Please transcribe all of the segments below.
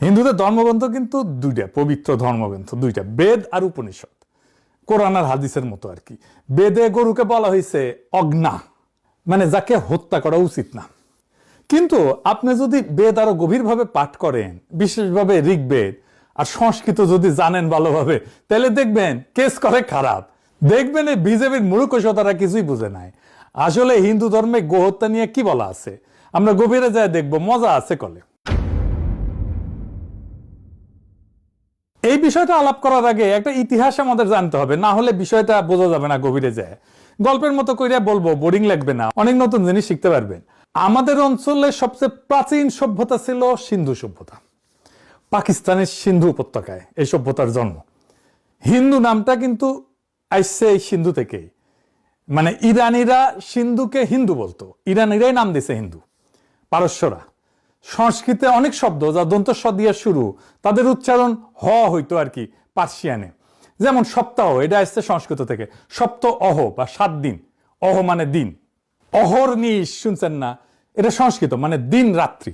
হিন্দুদের ধর্মগ্রন্থ কিন্তু দুইটা, পবিত্র ধর্মগ্রন্থ দুইটা, বেদ আর উপনিষদ, কোরআন আর হাদিসের মতো আর কি। বেদে গরুকে বলা হয়েছে অজ্ঞা, মানে যাকে হত্যা করা উচিত না। কিন্তু আপনি যদি বেদ আরো গভীরভাবে পাঠ করেন, বিশেষভাবে ঋগ্বেদ আর সংস্কৃত যদি জানেন ভালোভাবে, তাহলে দেখবেন কেস করে খারাপ। দেখবেন এই বিজেপির মূর্খতা তারা কিছুই বুঝে নাই। আসলে হিন্দু ধর্মে গোহত্যা নিয়ে কি বলা আছে আমরা গভীরে যায় দেখবো, মজা আছে কলে। এই বিষয়টা আলাপ করার আগে একটা ইতিহাস আমাদের জানতে হবে, না হলে বিষয়টা বোঝা যাবে না গভীরে যায়। গল্পের মতো কইরা বলবো, বোরিং লাগবে না, অনেক নতুন জিনিস শিখতে পারবেন। আমাদের অঞ্চলে সবচেয়ে প্রাচীন সভ্যতা ছিল সিন্ধু সভ্যতা। পাকিস্তানের সিন্ধু উপত্যকায় এই সভ্যতার জন্ম। হিন্দু নামটা কিন্তু আইসছে এই সিন্ধু থেকেই, মানে ইরানিরা সিন্ধুকে হিন্দু বলতো, ইরানিরাই নাম দিছে হিন্দু। পারস্যরা, সংস্কৃতে অনেক শব্দ যা দন্ত স দিয়ে শুরু, তাদের উচ্চারণ হ হইতো আর কি পার্সিয়ানে। যেমন সপ্তাহ, এটা আসছে সংস্কৃত থেকে, সপ্ত অহ বা 7 দিন, অহ মানে দিন। অহর নিশ শুনছেন না, এটা সংস্কৃত মানে দিন রাত্রি।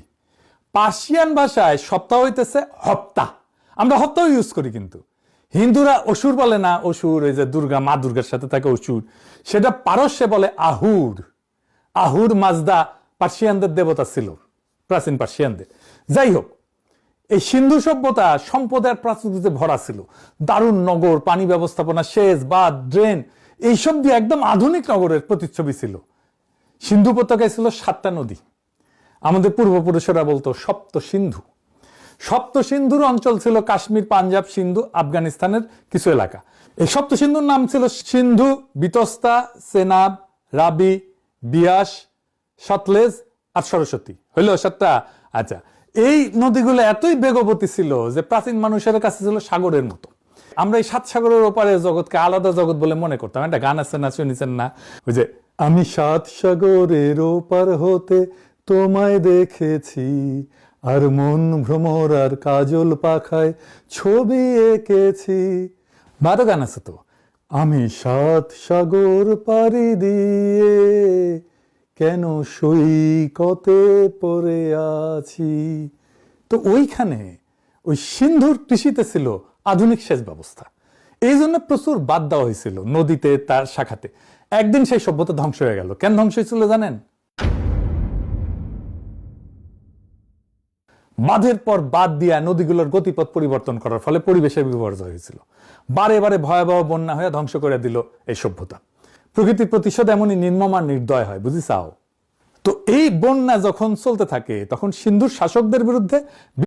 পার্সিয়ান ভাষায় সপ্তাহ হইতেছে হপ্তা, আমরা হপ্তাহ ইউজ করি, কিন্তু হিন্দুরা অসুর বলে না, অসুর ওই যে দুর্গা, মা দুর্গার সাথে থাকে অসুর, সেটা পারস্যে বলে আহুর। আহুর মাজদা পার্সিয়ানদের দেবতা ছিল, প্রাচীন পার্সিয়ানদের। যাই হোক, এই সিন্ধু সভ্যতা সম্পদের প্রাচুর্যে ভরা ছিল। দারুণ নগর, পানি ব্যবস্থাপনা, সেচ, বাঁধ, ড্রেন, এইসব দিয়ে একদম আধুনিক নগরের প্রতিচ্ছবি ছিল। সিন্ধু উপত্যকায় ছিল 7টা নদী, আমাদের পূর্বপুরুষেরা বলতো সপ্ত সিন্ধু। সপ্ত সিন্ধুর অঞ্চল ছিল কাশ্মীর, পাঞ্জাব, সিন্ধু, আফগানিস্তানের কিছু এলাকা। এই সপ্ত সিন্ধুর নাম ছিল সিন্ধু, বিতস্তা, চেনাব, রাবি, বিয়াস, সতলেজ আর সরস্বতী। হইল 7টা। আচ্ছা, এই নদীগুলো এতই বেগবতী ছিল যে প্রাচীন মানুষের কাছে ছিল সাগরের মতো। আমরা এই 7 সাগরের ওপারে জগৎকে আলাদা জগৎ বলে মনে করতাম। একটা গান আছে না, শুনেছেন না, ওই যে আমি 7 সাগরের ওপার হতে তোমায় দেখেছি, আর মন ভ্রমর আর কাজল পাখায় ছবি এঁকেছি। বারো গান আছে তো, আমি 7 সাগর পাড়ি দিয়ে কেন সৈকতে পড়ে আছি। তো ওইখানে ওই সিন্ধুর কৃষিতে ছিল আধুনিক সেচ ব্যবস্থা, এই জন্য প্রচুর বাদ দেওয়া হয়েছিল নদীতে, তার শাখাতে। একদিন সেই সভ্যতা ধ্বংস হয়ে গেল। কেন ধ্বংস হয়েছিল জানেন? বাঁধের পর বাদ দিয়া নদীগুলোর গতিপথ পরিবর্তন করার ফলে পরিবেশের বিপর্যয় হয়েছিল। বারে বারে ভয়াবহ বন্যা হয়ে ধ্বংস করে দিল এই সভ্যতা। প্রকৃতির প্রতিশোধ এমনই নির্মম আর নির্দয় হয়, বুঝি চাও? তো এই বন্যা যখন চলতে থাকে, তখন সিন্ধুর শাসকদের বিরুদ্ধে